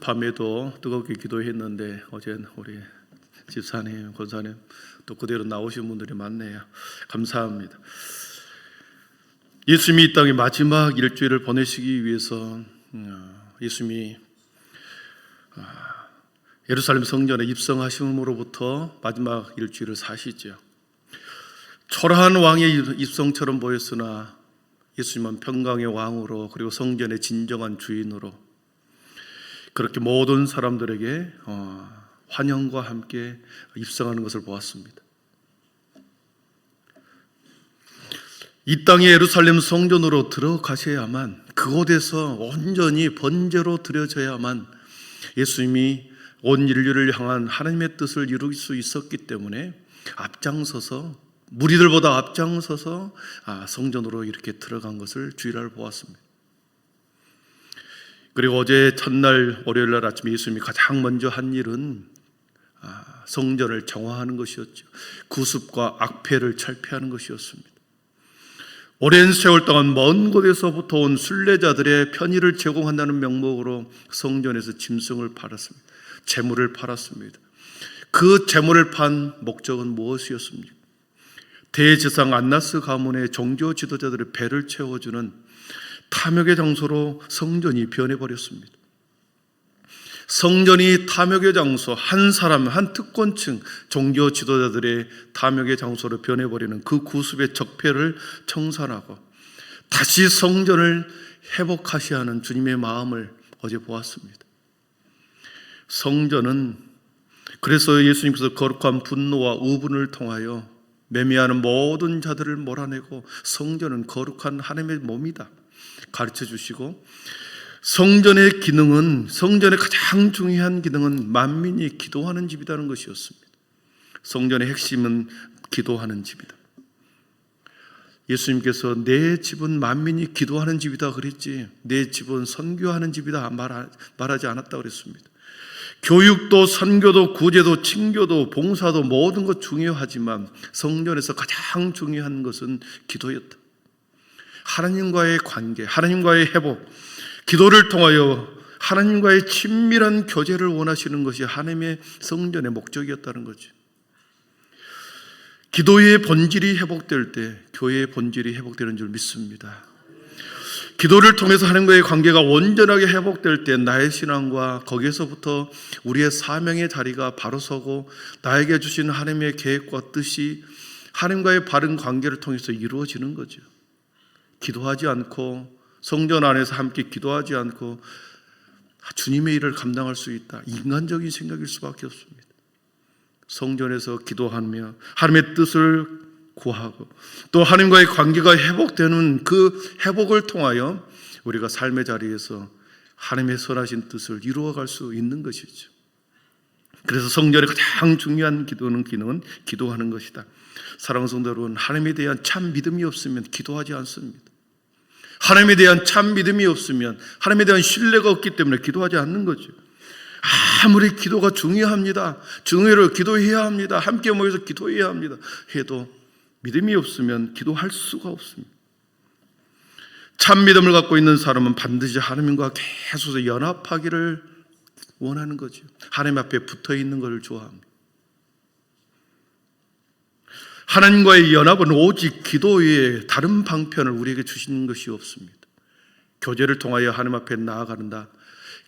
어젯밤에도 뜨겁게 기도했는데 어제 우리 집사님, 권사님 또 그대로 나오신 분들이 많네요. 감사합니다. 예수님이 이 땅에 마지막 일주일을 보내시기 위해서 예수님이 예루살렘 성전에 입성하심으로부터 마지막 일주일을 사시죠. 초라한 왕의 입성처럼 보였으나 예수님은 평강의 왕으로, 그리고 성전의 진정한 주인으로 그렇게 모든 사람들에게 환영과 함께 입성하는 것을 보았습니다. 이 땅의 예루살렘 성전으로 들어가셔야만, 그곳에서 온전히 번제로 드려져야만 예수님이 온 인류를 향한 하나님의 뜻을 이룰 수 있었기 때문에 앞장서서, 무리들보다 앞장서서 성전으로 이렇게 들어간 것을 주일날 보았습니다. 그리고 어제 첫날 월요일날 아침에 예수님이 가장 먼저 한 일은 성전을 정화하는 것이었죠. 구습과 악패를 철폐하는 것이었습니다. 오랜 세월 동안 먼 곳에서부터 온 순례자들의 편의를 제공한다는 명목으로 성전에서 짐승을 팔았습니다. 재물을 팔았습니다. 그 재물을 판 목적은 무엇이었습니까? 대제사장 안나스 가문의 종교 지도자들의 배를 채워주는 탐욕의 장소로 성전이 변해버렸습니다. 성전이 탐욕의 장소, 한 사람, 한 특권층 종교 지도자들의 탐욕의 장소로 변해버리는 그 구습의 적폐를 청산하고 다시 성전을 회복하셔야 하는 주님의 마음을 어제 보았습니다. 성전은, 그래서 예수님께서 거룩한 분노와 우분을 통하여 매미하는 모든 자들을 몰아내고 성전은 거룩한 하나님의 몸이다 가르쳐 주시고, 성전의 기능은, 성전의 가장 중요한 기능은 만민이 기도하는 집이라는 것이었습니다. 성전의 핵심은 기도하는 집이다. 예수님께서 내 집은 만민이 기도하는 집이다 그랬지, 내 집은 선교하는 집이다 말하지 않았다 그랬습니다. 교육도 선교도 구제도 칭교도 봉사도 모든 것 중요하지만 성전에서 가장 중요한 것은 기도였다. 하나님과의 관계, 하나님과의 회복, 기도를 통하여 하나님과의 친밀한 교제를 원하시는 것이 하나님의 성전의 목적이었다는 거죠. 기도의 본질이 회복될 때 교회의 본질이 회복되는 줄 믿습니다. 기도를 통해서 하나님과의 관계가 온전하게 회복될 때 나의 신앙과 거기에서부터 우리의 사명의 자리가 바로 서고 나에게 주신 하나님의 계획과 뜻이 하나님과의 바른 관계를 통해서 이루어지는 거죠. 기도하지 않고, 성전 안에서 함께 기도하지 않고 주님의 일을 감당할 수 있다, 인간적인 생각일 수밖에 없습니다. 성전에서 기도하며 하나님의 뜻을 구하고 또 하나님과의 관계가 회복되는 그 회복을 통하여 우리가 삶의 자리에서 하나님의 선하신 뜻을 이루어갈 수 있는 것이죠. 그래서 성전의 가장 중요한 기능은 기도하는 것이다. 사랑하는 성도 여러분, 하나님에 대한 참 믿음이 없으면 기도하지 않습니다. 하나님에 대한 참 믿음이 없으면, 하나님에 대한 신뢰가 없기 때문에 기도하지 않는 거죠. 아무리 기도가 중요합니다, 중요로 기도해야 합니다, 함께 모여서 기도해야 합니다 해도 믿음이 없으면 기도할 수가 없습니다. 참 믿음을 갖고 있는 사람은 반드시 하나님과 계속 연합하기를 원하는 거죠. 하나님 앞에 붙어 있는 것을 좋아합니다. 하나님과의 연합은 오직 기도 외에 다른 방편을 우리에게 주시는 것이 없습니다. 교제를 통하여 하나님 앞에 나아가는다,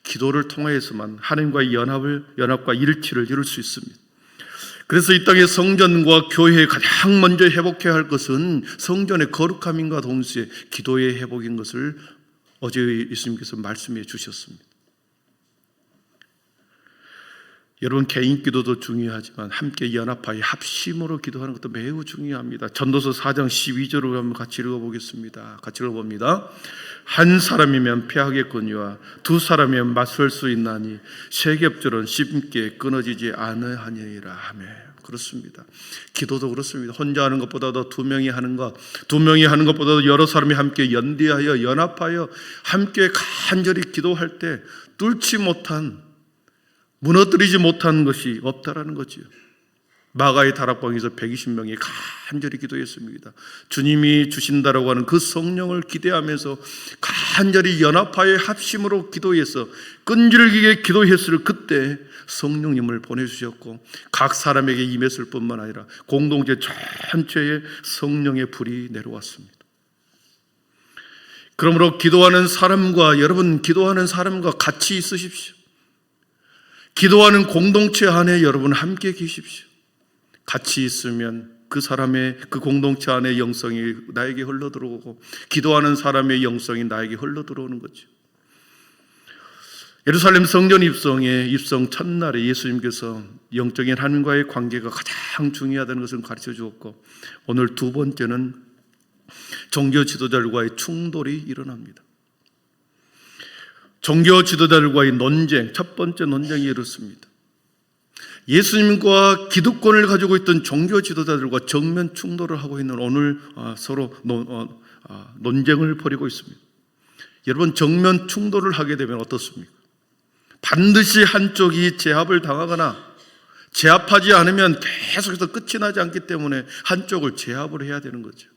기도를 통하여서만 하나님과의 연합과 일치를 이룰 수 있습니다. 그래서 이 땅의 성전과 교회에 가장 먼저 회복해야 할 것은 성전의 거룩함인가 동시에 기도의 회복인 것을 어제 예수님께서 말씀해 주셨습니다. 여러분, 개인 기도도 중요하지만 함께 연합하여 합심으로 기도하는 것도 매우 중요합니다. 전도서 4장 12절을 한번 같이 읽어보겠습니다. 같이 읽어봅니다. 한 사람이면 패하겠거니와 두 사람이면 맞설 수 있나니 세 겹줄은 쉽게 끊어지지 않으하니라. 아멘. 그렇습니다. 기도도 그렇습니다. 혼자 하는 것보다도 두 명이 하는 것보다도 여러 사람이 함께 연대하여 연합하여 함께 간절히 기도할 때 무너뜨리지 못한 것이 없다라는 거지요. 마가의 다락방에서 120명이 간절히 기도했습니다. 주님이 주신다라고 하는 그 성령을 기대하면서 간절히 연합하여 합심으로 기도해서 끈질기게 기도했을 그때 성령님을 보내주셨고 각 사람에게 임했을 뿐만 아니라 공동체 전체에 성령의 불이 내려왔습니다. 그러므로 기도하는 사람과 여러분 기도하는 사람과 같이 있으십시오. 기도하는 공동체 안에 여러분 함께 계십시오. 같이 있으면 그 사람의 그 공동체 안에 영성이 나에게 흘러들어오고 기도하는 사람의 영성이 나에게 흘러들어오는 거죠. 예루살렘 성전 입성 첫날에 예수님께서 영적인 하나님과의 관계가 가장 중요하다는 것을 가르쳐 주었고, 오늘 두 번째는 종교 지도자들과의 충돌이 일어납니다. 종교 지도자들과의 논쟁, 첫 번째 논쟁이 이렇습니다. 예수님과 기득권을 가지고 있던 종교 지도자들과 정면 충돌을 하고 있는 오늘 서로 논쟁을 벌이고 있습니다. 여러분, 정면 충돌을 하게 되면 어떻습니까? 반드시 한쪽이 제압을 당하거나 제압하지 않으면 계속해서 끝이 나지 않기 때문에 한쪽을 제압을 해야 되는 거죠.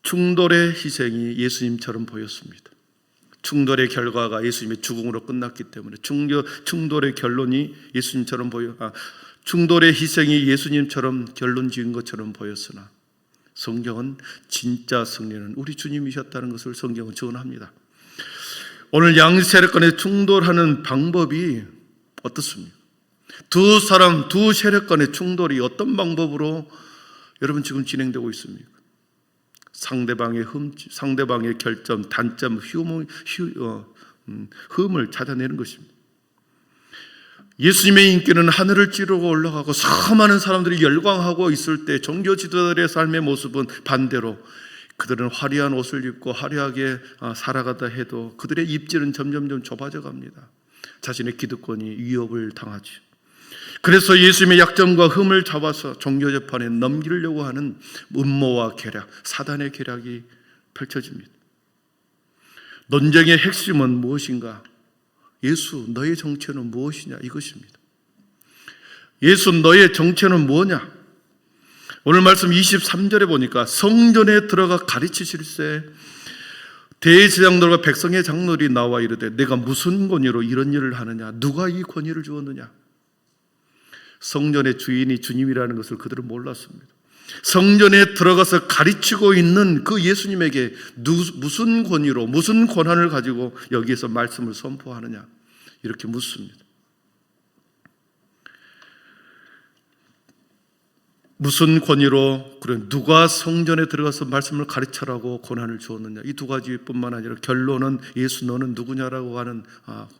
충돌의 희생이 예수님처럼 보였습니다. 충돌의 결과가 예수님의 죽음으로 끝났기 때문에 충돌의 결론이 예수님처럼 충돌의 희생이 예수님처럼 결론 지은 것처럼 보였으나 성경은 진짜 승리는 우리 주님이셨다는 것을 성경은 증언합니다. 오늘 양 세력 간에 충돌하는 방법이 어떻습니까? 두 세력 간의 충돌이 어떤 방법으로 여러분 지금 진행되고 있습니까? 상대방의 결점, 단점, 흠을 찾아내는 것입니다. 예수님의 인기는 하늘을 찌르고 올라가고 수많은 사람들이 열광하고 있을 때 종교 지도자들의 삶의 모습은 반대로 그들은 화려한 옷을 입고 화려하게 살아가다 해도 그들의 입지는 점점 좁아져 갑니다. 자신의 기득권이 위협을 당하죠. 그래서 예수님의 약점과 흠을 잡아서 종교 재판에 넘기려고 하는 음모와 계략, 사단의 계략이 펼쳐집니다. 논쟁의 핵심은 무엇인가? 예수, 너의 정체는 무엇이냐? 이것입니다. 예수, 너의 정체는 뭐냐? 오늘 말씀 23절에 보니까 성전에 들어가 가르치실세 대제사장들과 백성의 장로들이 나와 이르되 내가 무슨 권위로 이런 일을 하느냐? 누가 이 권위를 주었느냐? 성전의 주인이 주님이라는 것을 그들은 몰랐습니다. 성전에 들어가서 가르치고 있는 그 예수님에게 무슨 권위로 무슨 권한을 가지고 여기에서 말씀을 선포하느냐 이렇게 묻습니다. 무슨 권위로 그래 누가 성전에 들어가서 말씀을 가르쳐라고 권한을 주었느냐, 이 두 가지뿐만 아니라 결론은 예수 너는 누구냐라고 하는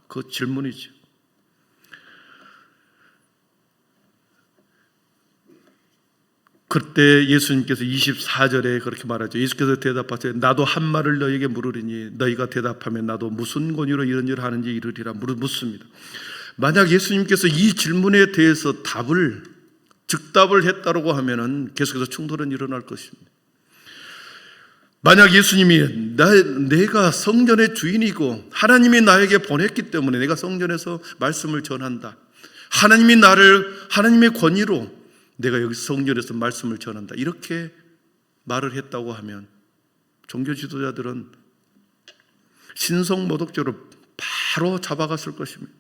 그 질문이죠. 그때 예수님께서 24절에 그렇게 말하죠. 예수께서 대답하세요. 나도 한 말을 너에게 물으리니 너희가 대답하면 나도 무슨 권위로 이런 일을 하는지 이르리라 묻습니다. 만약 예수님께서 이 질문에 대해서 즉답을 했다고 하면은 계속해서 충돌은 일어날 것입니다. 만약 예수님이 내가 성전의 주인이고 하나님이 나에게 보냈기 때문에 내가 성전에서 말씀을 전한다, 하나님의 권위로 내가 여기 성전에서 말씀을 전한다, 이렇게 말을 했다고 하면 종교 지도자들은 신성모독죄로 바로 잡아갔을 것입니다.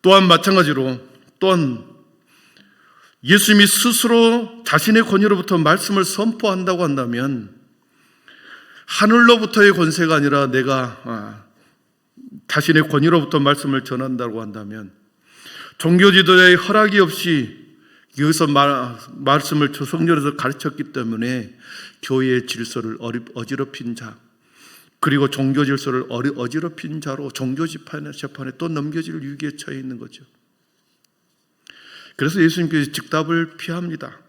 또한 마찬가지로 예수님이 스스로 자신의 권위로부터 말씀을 선포한다고 한다면 하늘로부터의 권세가 아니라 내가 자신의 권위로부터 말씀을 전한다고 한다면 종교 지도자의 허락이 없이 여기서 말씀을 성전에서 가르쳤기 때문에 교회의 질서를 어지럽힌 자, 그리고 종교 질서를 어지럽힌 자로 종교 재판에 또 넘겨질 위기에 처해 있는 거죠. 그래서 예수님께서 즉답을 피합니다.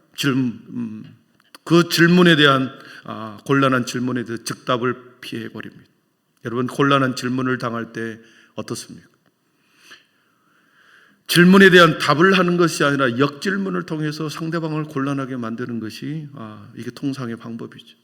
그 질문에 대한 곤란한 질문에 대해서 즉답을 피해버립니다. 여러분, 곤란한 질문을 당할 때 어떻습니까? 질문에 대한 답을 하는 것이 아니라 역질문을 통해서 상대방을 곤란하게 만드는 것이 이게 통상의 방법이죠.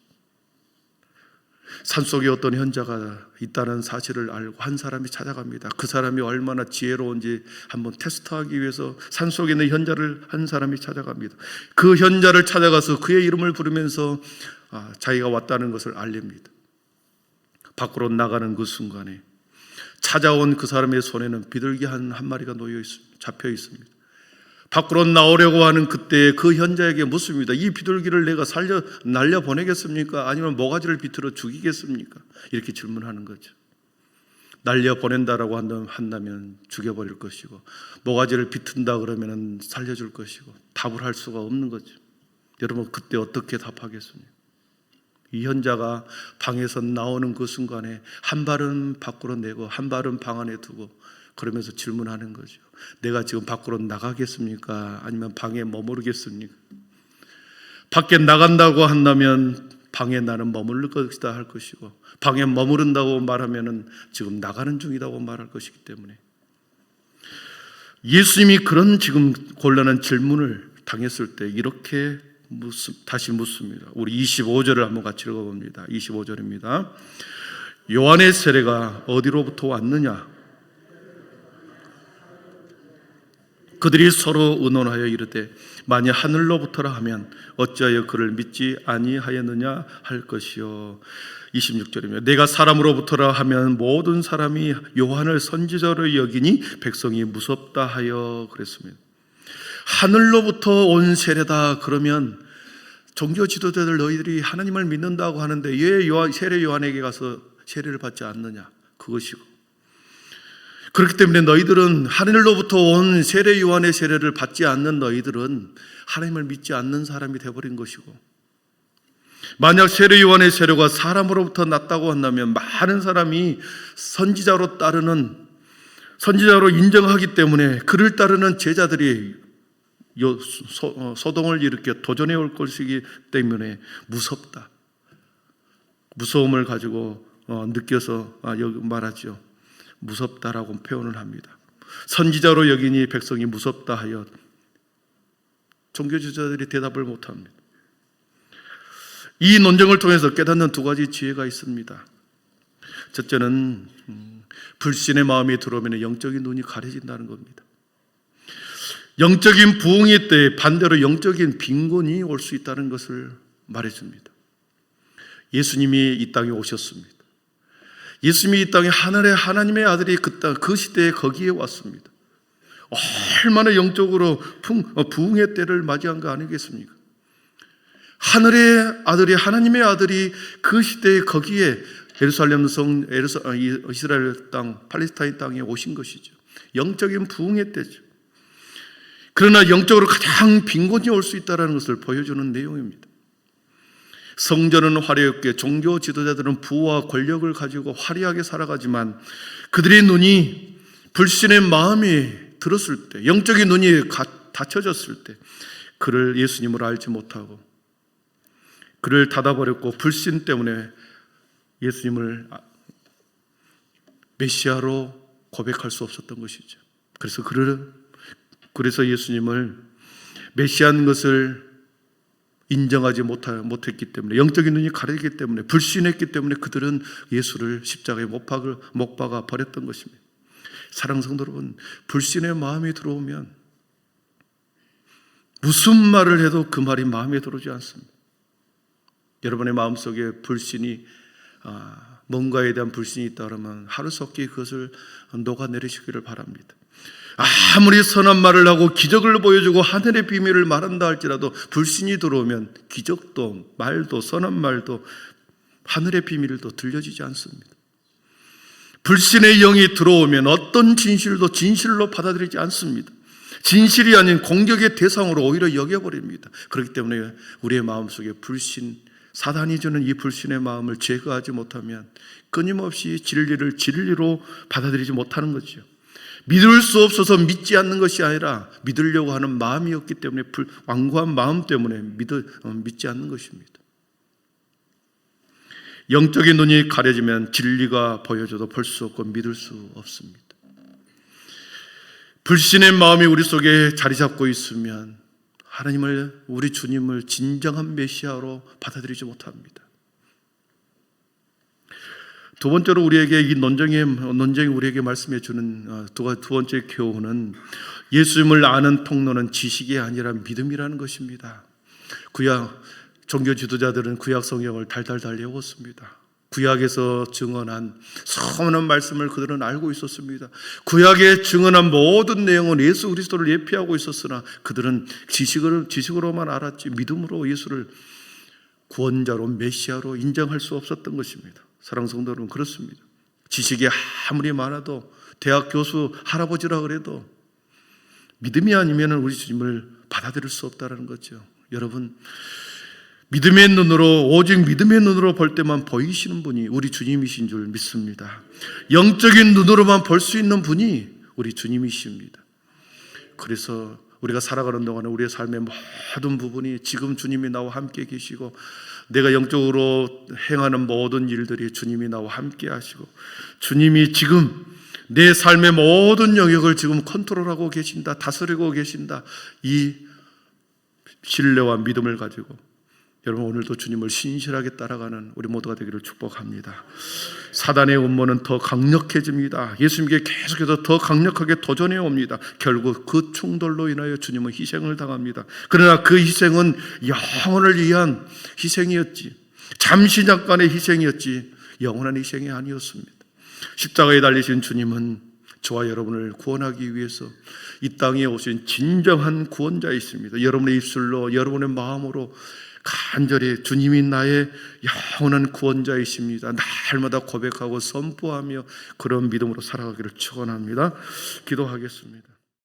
산속에 어떤 현자가 있다는 사실을 알고 한 사람이 찾아갑니다. 그 사람이 얼마나 지혜로운지 한번 테스트하기 위해서 산속에 있는 현자를 한 사람이 찾아갑니다. 그 현자를 찾아가서 그의 이름을 부르면서 자기가 왔다는 것을 알립니다. 밖으로 나가는 그 순간에 찾아온 그 사람의 손에는 비둘기 한 마리가 잡혀 있습니다. 밖으로 나오려고 하는 그때 그 현자에게 묻습니다. 이 비둘기를 내가 날려보내겠습니까? 아니면 모가지를 비틀어 죽이겠습니까? 이렇게 질문하는 거죠. 날려보낸다라고 한다면 죽여버릴 것이고, 모가지를 비튼다 그러면 살려줄 것이고, 답을 할 수가 없는 거죠. 여러분, 그때 어떻게 답하겠습니까? 이 현자가 방에서 나오는 그 순간에 한 발은 밖으로 내고 한 발은 방 안에 두고 그러면서 질문하는 거죠. 내가 지금 밖으로 나가겠습니까? 아니면 방에 머무르겠습니까? 밖에 나간다고 한다면 방에 나는 머무를 것이다 할 것이고, 방에 머무른다고 말하면 지금 나가는 중이라고 말할 것이기 때문에 예수님이 그런 지금 곤란한 질문을 당했을 때 이렇게 다시 묻습니다. 우리 25절을 한번 같이 읽어봅니다. 25절입니다. 요한의 세례가 어디로부터 왔느냐? 그들이 서로 의논하여 이르되 만일 하늘로부터라 하면 어찌하여 그를 믿지 아니하였느냐 할 것이요. 26절입니다. 내가 사람으로부터라 하면 모든 사람이 요한을 선지자로 여기니 백성이 무섭다 하여 그랬습니다. 하늘로부터 온 세례다 그러면 종교 지도자들 너희들이 하나님을 믿는다고 하는데 왜 세례 요한에게 가서 세례를 받지 않느냐? 그것이고, 그렇기 때문에 너희들은 하늘로부터 온 세례 요한의 세례를 받지 않는 너희들은 하나님을 믿지 않는 사람이 되어버린 것이고, 만약 세례 요한의 세례가 사람으로부터 났다고 한다면 많은 사람이 선지자로 인정하기 때문에 그를 따르는 제자들이 소동을 일으켜 도전해 올 것이기 때문에 무섭다. 무서움을 가지고 느껴서 여기 말하죠. 무섭다라고 표현을 합니다. 선지자로 여기니 백성이 무섭다 하여 종교지도자들이 대답을 못합니다. 이 논쟁을 통해서 깨닫는 두 가지 지혜가 있습니다. 첫째는 불신의 마음이 들어오면 영적인 눈이 가려진다는 겁니다. 영적인 부흥의 때 반대로 영적인 빈곤이 올 수 있다는 것을 말해줍니다. 예수님이 이 땅에 오셨습니다. 예수님이 이 땅에 하나님의 아들이 그 시대에 거기에 왔습니다. 얼마나 영적으로 부흥의 때를 맞이한 거 아니겠습니까? 하나님의 아들이 그 시대에 거기에 예루살렘 성, 이스라엘 땅, 팔레스타인 땅에 오신 것이죠. 영적인 부흥의 때죠. 그러나 영적으로 가장 빈곤이 올 수 있다는 것을 보여주는 내용입니다. 성전은 화려했게 종교 지도자들은 부와 권력을 가지고 화려하게 살아가지만 그들의 눈이 불신의 마음이 들었을 때, 영적인 눈이 닫혀졌을 때 그를 예수님을 알지 못하고 그를 닫아버렸고 불신 때문에 예수님을 메시아로 고백할 수 없었던 것이죠. 그래서 예수님을 메시아인 것을 인정하지 못했기 때문에, 영적인 눈이 가려졌기 때문에, 불신했기 때문에 그들은 예수를 십자가에 못 박아 버렸던 것입니다. 사랑하는 성도 여러분, 불신의 마음이 들어오면 무슨 말을 해도 그 말이 마음에 들어오지 않습니다. 여러분의 마음속에 불신이 뭔가에 대한 불신이 있다 그러면 하루속히 그것을 녹아내리시기를 바랍니다. 아무리 선한 말을 하고 기적을 보여주고 하늘의 비밀을 말한다 할지라도 불신이 들어오면 기적도 말도 선한 말도 하늘의 비밀도 들려지지 않습니다. 불신의 영이 들어오면 어떤 진실도 진실로 받아들이지 않습니다. 진실이 아닌 공격의 대상으로 오히려 여겨버립니다. 그렇기 때문에 우리의 마음속에 사단이 주는 이 불신의 마음을 제거하지 못하면 끊임없이 진리를 진리로 받아들이지 못하는 거죠. 믿을 수 없어서 믿지 않는 것이 아니라 믿으려고 하는 마음이었기 때문에, 완고한 마음 때문에 믿지 않는 것입니다. 영적인 눈이 가려지면 진리가 보여줘도 볼 수 없고 믿을 수 없습니다. 불신의 마음이 우리 속에 자리 잡고 있으면 우리 주님을 진정한 메시아로 받아들이지 못합니다. 두 번째로 우리에게 이 논쟁이 우리에게 말씀해 주는 두 번째 교훈은 예수님을 아는 통로는 지식이 아니라 믿음이라는 것입니다. 구약 종교 지도자들은 구약 성경을 달달달 외웠습니다. 구약에서 증언한 수많은 말씀을 그들은 알고 있었습니다. 구약에 증언한 모든 내용은 예수 그리스도를 예표하고 있었으나 그들은 지식으로만 알았지 믿음으로 예수를 구원자로 메시아로 인정할 수 없었던 것입니다. 사랑하는 성도 여러분, 그렇습니다. 지식이 아무리 많아도 대학 교수 할아버지라 그래도 믿음이 아니면 우리 주님을 받아들일 수 없다는 거죠. 여러분, 믿음의 눈으로, 오직 믿음의 눈으로 볼 때만 보이시는 분이 우리 주님이신 줄 믿습니다. 영적인 눈으로만 볼 수 있는 분이 우리 주님이십니다. 그래서 우리가 살아가는 동안에 우리의 삶의 모든 부분이 지금 주님이 나와 함께 계시고 내가 영적으로 행하는 모든 일들이 주님이 나와 함께 하시고 주님이 지금 내 삶의 모든 영역을 지금 컨트롤하고 계신다, 다스리고 계신다, 이 신뢰와 믿음을 가지고 여러분 오늘도 주님을 신실하게 따라가는 우리 모두가 되기를 축복합니다. 사단의 음모는 더 강력해집니다. 예수님께 계속해서 더 강력하게 도전해 옵니다. 결국 그 충돌로 인하여 주님은 희생을 당합니다. 그러나 그 희생은 영혼을 위한 희생이었지, 잠시 잠깐의 희생이었지 영원한 희생이 아니었습니다. 십자가에 달리신 주님은 저와 여러분을 구원하기 위해서 이 땅에 오신 진정한 구원자이십니다. 여러분의 입술로, 여러분의 마음으로 간절히 주님이 나의 영원한 구원자이십니다, 날마다 고백하고 선포하며 그런 믿음으로 살아가기를 축원합니다. 기도하겠습니다.